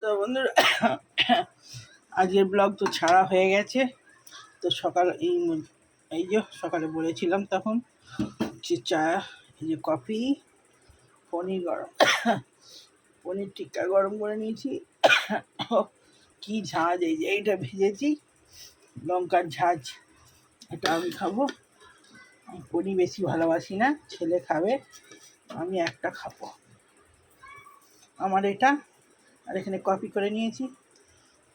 তো বন্ধুরা, আজকের ব্লগ তো ছাড়া হয়ে গেছে। তো সকাল এই যে সকালে বলেছিলাম তখন যে চা, এই যে কফি, পনির গরম, পনির টিক্কা গরম করে নিয়েছি। কি ঝাঁজ! এই যে এইটা ভেজেছি, লঙ্কার ঝাঁজ, এটা আমি খাবো। আমি পনির বেশি ভালোবাসি না, ছেলে খাবে, আমি একটা খাবো আমার এটা। আর এখানে কফি করে নিয়েছি,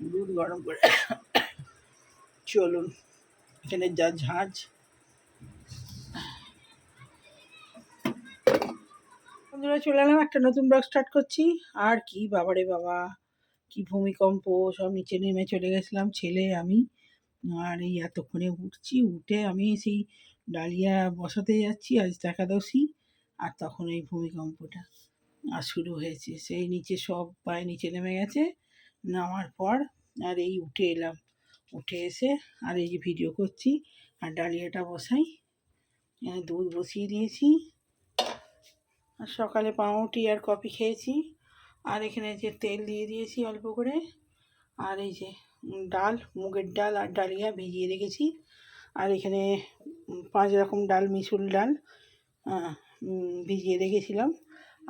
দুধ গরম করে। চলুন, এখানে যা ঝাঁজ। বন্ধুরা, চলে এলাম, একটা নতুন ব্লগ স্টার্ট করছি। আর কি বাবারে বাবা, কি ভূমিকম্প! সব নিচে নেমে চলে গেছিলাম, ছেলে আমি। আর এই এতক্ষণে উঠছি, উঠে আমি সেই ডালিয়া বসাতে যাচ্ছি, আজ একাদশী। আর তখন এই ভূমিকম্পটা আর শুরু হয়েছে। সেই নিচে সব পায়ে নিচে নেমে গেছে, নামার পর আর এই উঠে এলাম। উঠে এসে আর এই যে ভিডিও করছি আর ডালিয়াটা বসাই। দুধ বসিয়ে দিয়েছি, আর সকালে পাউরুটি আর কফি খেয়েছি। আর এখানে যে তেল দিয়ে দিয়েছি অল্প করে। আর এই যে ডাল, মুগের ডাল আর ডালিয়া ভিজিয়ে রেখেছি। আর এখানে 5 রকম ডাল, মিশুল ডাল ভিজিয়ে রেখেছিলাম।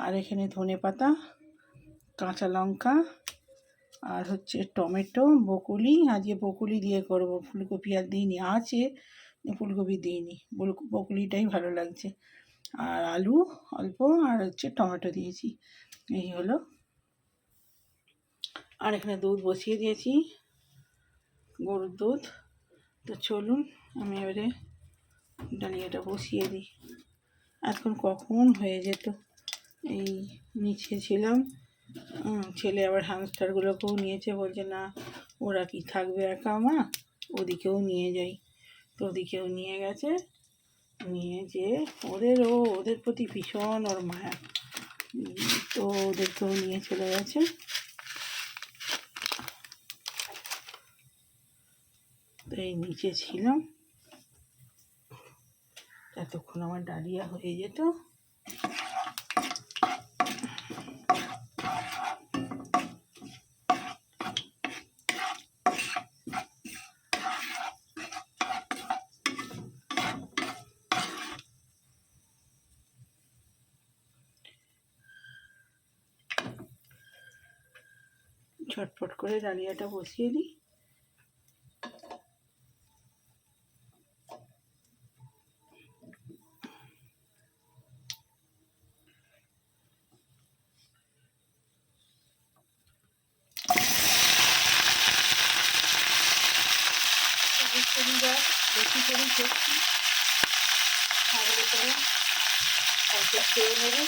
আর এখানে ধনে পাতা, কাঁচা লঙ্কা, আর হচ্ছে টমেটো, বকুলি। আজকে বকুলি দিয়ে করবো, ফুলকপি আর দিইনি, আছে ফুলকপি দিইনি, বকুলিটাই ভালো লাগছে। আর আলু অল্প, আর হচ্ছে টমেটো দিয়েছি, এই হলো। আর এখানে দুধ বসিয়ে দিয়েছি, গরুর দুধ। তো চলুন, আমি এবারে ডালিয়াটা বসিয়ে দিই। এখন কখন হয়ে যেত, এই নিচে ছিলাম। ছেলে আবার হ্যামস্টারগুলোকেও নিয়েছে, বলছে না ওরা কি থাকবে একা, মা ওদিকেও নিয়ে যাই। তো ওদিকেও নিয়ে গেছে, নিয়ে যে ওদের প্রতি ভীষণ ওর মায়া। তো ওদেরকেও নিয়ে চলে গেছে। তো এই নিচে ছিলাম, এতক্ষণ আমার ডালিয়া হয়ে যেত। ঝটপট করে ডালিয়াটা বসিয়ে দিই। বেশি করে করছি, তাহলে করে অল্প খেয়ে নেবে।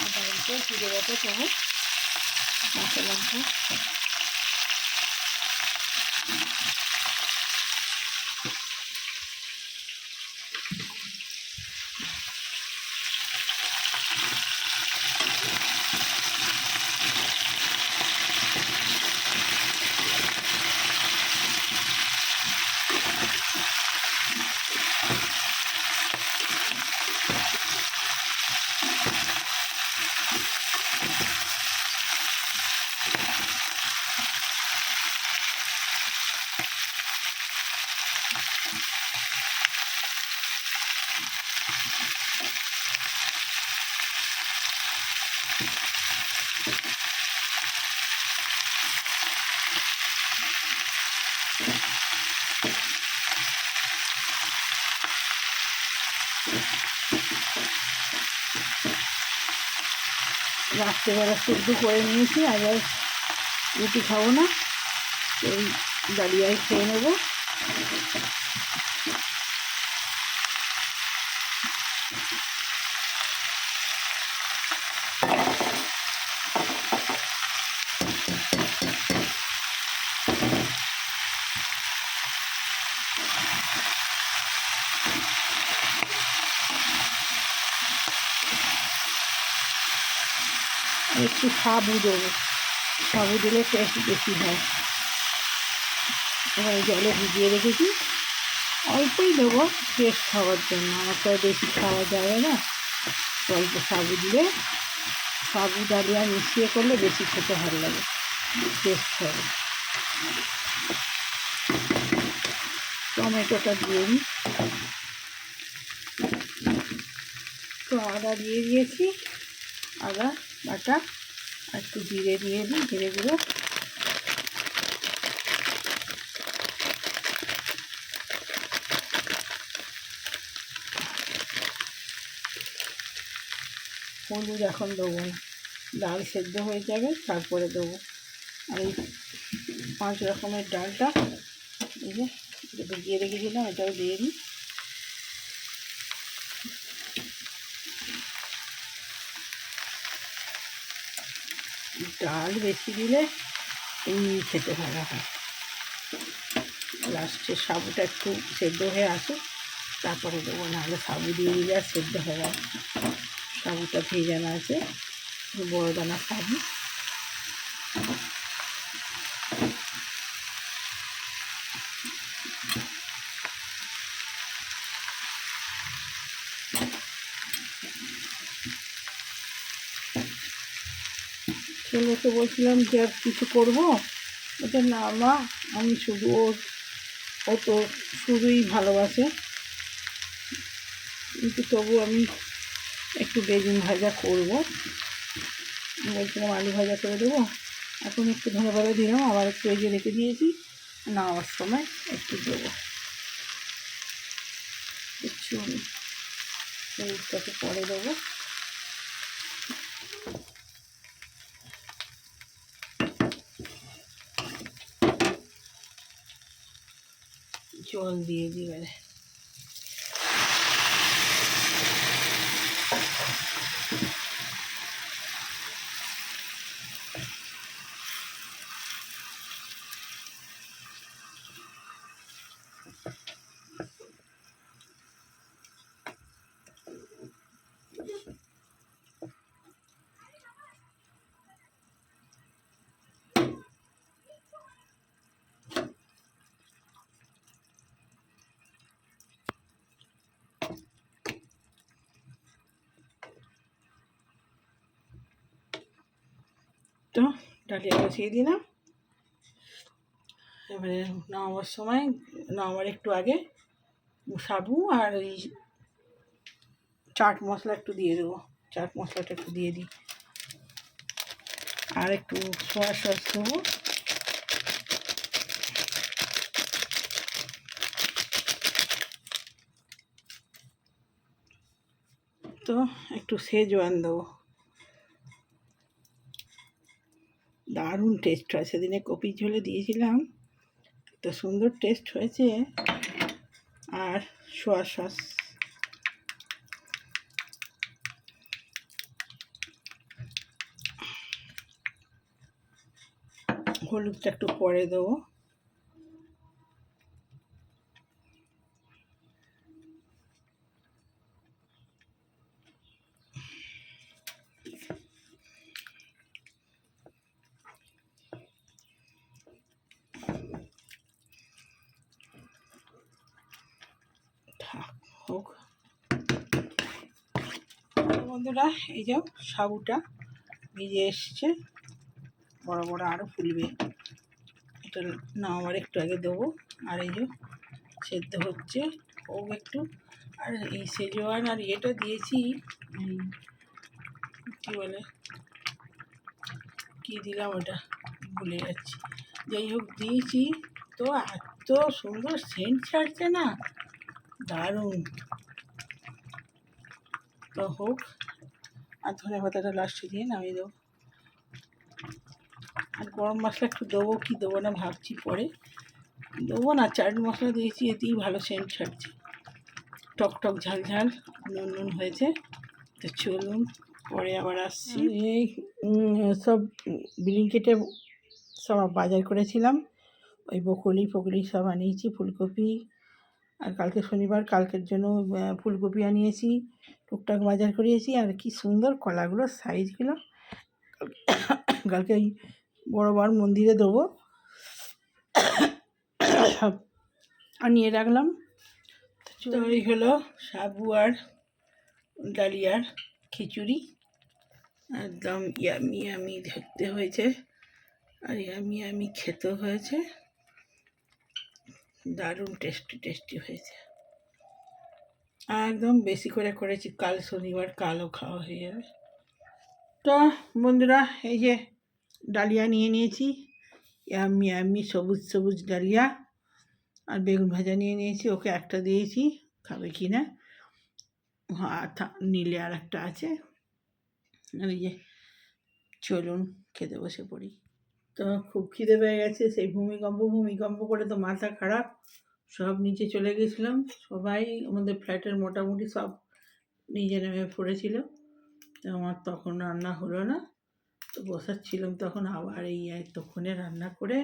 আদা অল্প, জিরে বাটা সহ, কাঁচা লঙ্কা। রাত্রেবেলা সিদ্ধ করে নিয়েছি, আবার রুটি খাবো না, এই ডালিয়ায় খেয়ে নেবো। একটু সাবু দেবো, সাবু দিলে টেস্ট বেশি হয়। এবার জলে ভিজিয়ে রেখেছি, অল্পই দেবো টেস্ট খাওয়ার জন্য, আমার তো বেশি খাওয়া যাবে না। অল্প সাবু দিলে, সাবু ডালিয়া মিশিয়ে করলে বেশি খেতে ভালো লাগে, টেস্ট হবে। টমেটোটা দিয়ে দিই। তো আদা দিয়ে দিয়েছি, আদা বাটা, আর একটু জিরে দিয়ে দিই, জিরে গুঁড়ো। হলুদ এখন দেবো না, ডাল সেদ্ধ হয়ে যাবে তারপরে দেবো। আর এই 5 রকমের ডালটা এই যে ভিজিয়ে রেখেছিলাম, এটাও দিয়ে দিই। ডাল বেশি দিলে এমনি খেতে ভালো হয়। লাস্টে সাবুটা একটু সেদ্ধ হয়ে আসে তারপরে দেবো, নাহলে সাবু দিয়ে দিলে আর সেদ্ধ হয়ে যাবে। সাবুটা ভেজানো আছে, বড় দানা সাবু। ছেলেকে বলছিলাম যে আর কিছু করবো, বলছে না মা, আমি শুধু ও তো শুধুই ভালোবাসে, কিন্তু তবু আমি একটু বেগুন ভাজা করব। বলছিলাম আলু ভাজা করে দেবো, এখন একটু ধনে পাতা দিলাম, আবার একটু এগিয়ে রেখে দিয়েছি, নামার সময় একটু দেবো। কিছু এইটাকে পরে দেবো। জল দিয়ে দিই এবারে। তো ডালিয়া বসিয়ে দিলাম। এবারে নামাবার সময়, নামাবার একটু আগে সাবু আর এই চাট মশলা একটু দিয়ে দেবো, চাট মশলাটা একটু দিয়ে দিই, আর একটু সয়া সস দেবো। তো একটু শেজওয়ান দেবো, দারুণ টেস্ট হয়। সেদিনে কপি ঝোলে দিয়েছিলাম, এত সুন্দর টেস্ট হয়েছে। আর সয়া সস, হলুদটা একটু পরে দেবো। হোক বন্ধুরা, এই যে সাবুটা ভিজে এসছে, বড় বড় আরও ফুলবে। এটা নামাবার একটু আগে দেবো। আর এই যে সেদ্ধ হচ্ছে, হোক একটু। আর এই সেজওয়ান আর ইয়েটা দিয়েছি, কী বলে, কী দিলাম ওটা ভুলে যাচ্ছি, যাই হোক দিয়েছি। তো এত সুন্দর সেন্ট ছাড়ছে না, দারুণ। তো হোক, আর ধনে পাতাটা লাস্টে দিয়ে নামিয়ে দেবো। আর গরম মশলা একটু দেবো কি দেবো না ভাবছি, পরে দেবো না। চাট মশলা দিয়েছি, এতেই ভালো সেন্ট ছাড়ছে, টক টক ঝাল ঝাল, নুন নুন হয়েছে। তো চলুন পরে আবার আসছি। এই সব ব্লিঙ্কিটে সব বাজার করেছিলাম, ওই বকুলি ফকুলি সব আনিয়েছি, ফুলকপি। আর কালকে শনিবার, কালকের জন্য ফুলকপি আনিয়েছি, টুকটাক বাজার করিয়েছি। আর কি সুন্দর কলাগুলোর সাইজগুলো, কালকে ওই বড় বড় মন্দিরে দেবো, আনিয়ে রাখলাম। তো এই হলো সাবু আর ডালিয়ার খিচুড়ি। একদম ইয়ামি ইয়ামি দেখতে হয়েছে আর ইয়ামি ইয়ামি খেতেও হয়েছে, দারুণ টেস্টি টেস্টি হয়েছে। একদম বেশি করে করেছি, কাল শনিবার, কালও খাওয়া হয়ে যাবে। তো বন্ধুরা, এই যে ডালিয়া নিয়ে নিয়েছি, ইয়ামি ইয়ামি সবুজ সবুজ ডালিয়া, আর বেগুন ভাজা নিয়ে নিয়েছি, ওকে একটা দিয়েছি, খাবে কি না, হ্যাঁ নিলে আর একটা আছে। আর এই যে চলুন খেতে বসে পড়ি। তো খুব খিদে পেয়ে গেছে, সেই ভূমিকম্প করে তো মাথা খারাপ, সব নিচে চলে গেছিলাম, সবাই আমাদের ফ্ল্যাটের মোটামুটি সব নিচে নেমে পড়েছিল। তো আমার তখন রান্না হলো না, তো বসাচ্ছিলাম তখন, আবার এই এতক্ষণে রান্না করে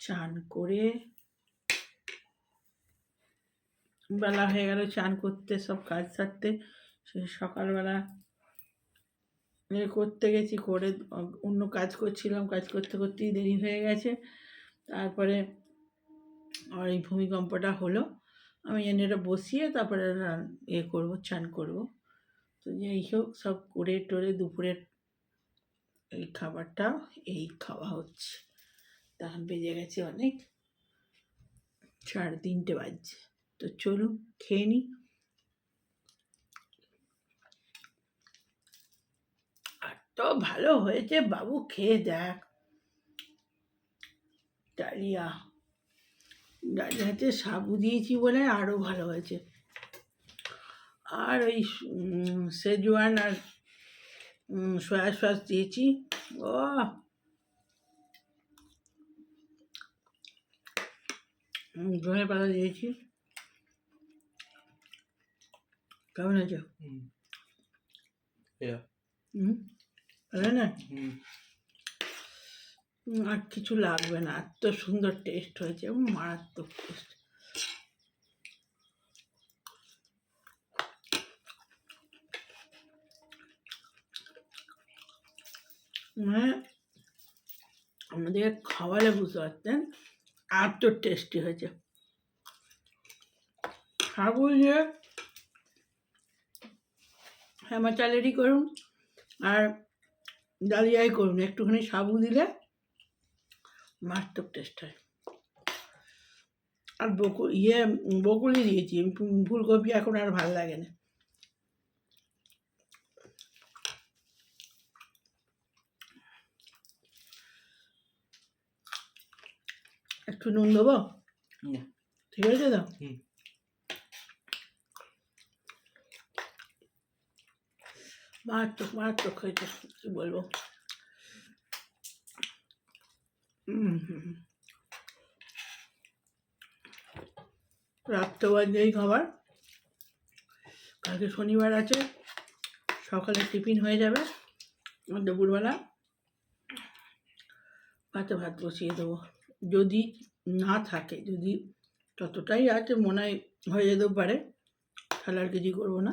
চান করে বেলা হয়ে গেল, চান করতে সব কাজ সারতে। সে সকালবেলা করতে গেছি, করে অন্য কাজ করছিলাম, কাজ করতে করতেই দেরি হয়ে গেছে। তারপরে আর এই ভূমিকম্পটা হলো, আমি জানি এটা বসিয়ে তারপরে করবো, চান করব। তো যাই হোক, সব করে টোরে দুপুরের এই খাবারটা এই খাওয়া হচ্ছে। তখন বেজে গেছে অনেক, 3:30 বাজছে। তো চলুন খেয়ে নিই। আর তো ভালো হয়েছে বাবু, খেয়ে দেখ। ডালিয়াতে সাবু দিয়েছি বলে আরও ভালো হয়েছে। আর ওই সেজওয়ান আর সয়া সস দিয়েছি, ও ধনে পাতা দিয়েছি। কেমন হয়েছে? ভালো না? আর কিছু লাগবে না, এত সুন্দর টেস্ট হয়েছে, মারাত্মক টেস্ট। মানে আমাদের খাওয়ালে বুঝতে পারতেন এত টেস্টি হয়েছে। সাবু দিয়ে হেমা চালেরই করুন আর ডালিয়াই করুন, একটুখানি সাবু দিলে মারাত্মক টেস্ট হয়। আর বকুলি দিয়েছি, ফুলকপি এখন আর ভালো লাগে না। একটু নুন দেবো? ঠিক আছে তো? মারাত্মক হয়েছে, কি বলবো। রাত্রে বাজেই খাবার, কালকে শনিবার আছে, সকালে টিফিন হয়ে যাবে, দুপুরবেলা ভাত বসিয়ে দেবো। যদি না থাকে, যদি ততটাই আছে মনে হয় হয়ে যেতেও পারে, তাহলে আর কিছু করবো না।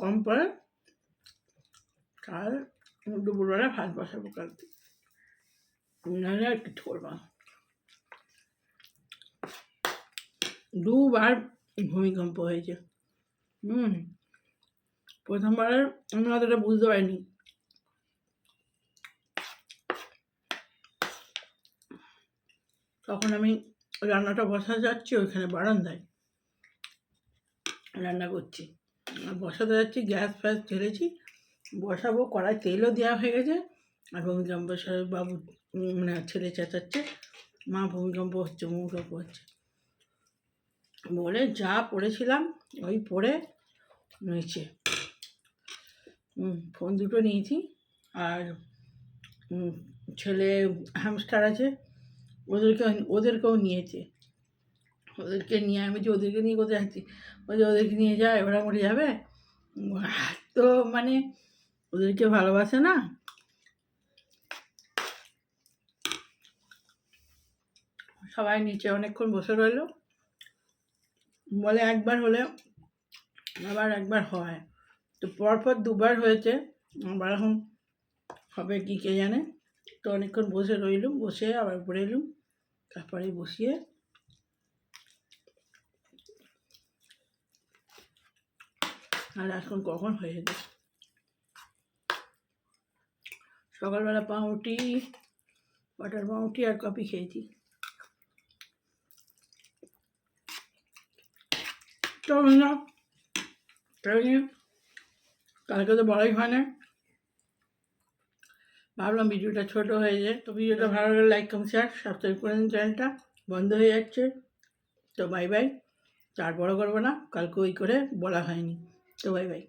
কম পড়ে কাল দুপুরবেলা ভাত বসাবো, কালকে নাহলে আর কিছু করবো না। দুবার ভূমিকম্প হয়েছে। প্রথমবার আমি অতটা বুঝতে পারিনি, তখন আমি রান্নাটা বসাতে যাচ্ছি, ওইখানে বারান্দায় রান্না করছি, বসাতে যাচ্ছি, গ্যাস ফ্যাস ঢেলেছি, বসাবো, কড়াই তেলও দেওয়া হয়ে গেছে, আর ভূমিকম্প বাবু মানে ছেলে চেঁচাচ্ছে, মা ভূমিকম্প হচ্ছে বলে যা পড়েছিলাম ওই পড়ে নিয়েছে। ফোন দুটো নিয়েছি, আর ছেলে হ্যামস্টার আছে, ওদেরকেও নিয়েছে। ওদেরকে নিয়ে আমি যে ওদেরকে নিয়ে কোথায় যাচ্ছি, ওদেরকে নিয়ে যায়, ওরা মরে যাবে, তো মানে ওদেরকে ভালোবাসে না। সবাই নিচে অনেকক্ষণ বসে রইল, বলে একবার হলে আবার একবার হয়, তো পরপর দুবার হয়েছে, আবার এখন হবে কি কে জানে। তো অনেকক্ষণ বসে রইলুম, বসে আবার উপরে এলুম, তারপরে বসিয়ে আর এখন কখন হয়ে যেত। সকালবেলা পাউরুটি, বাটার পাউরুটি আর কফি খেয়েছি। চলো না, কালকে তো বড়াই হয় না, ভাবলাম ভিডিওটা ছোট হয়ে যায়। তো ভিডিওটা ভালো লাগলে লাইক কমেন্ট শেয়ার সাবস্ক্রাইব করে দিন। চ্যানেলটা বন্ধ হয়ে যাচ্ছে, তো বাই বাই। আর বড় করবো না, কালকে ওই করে বলা হয়নি, তো বাই বাই।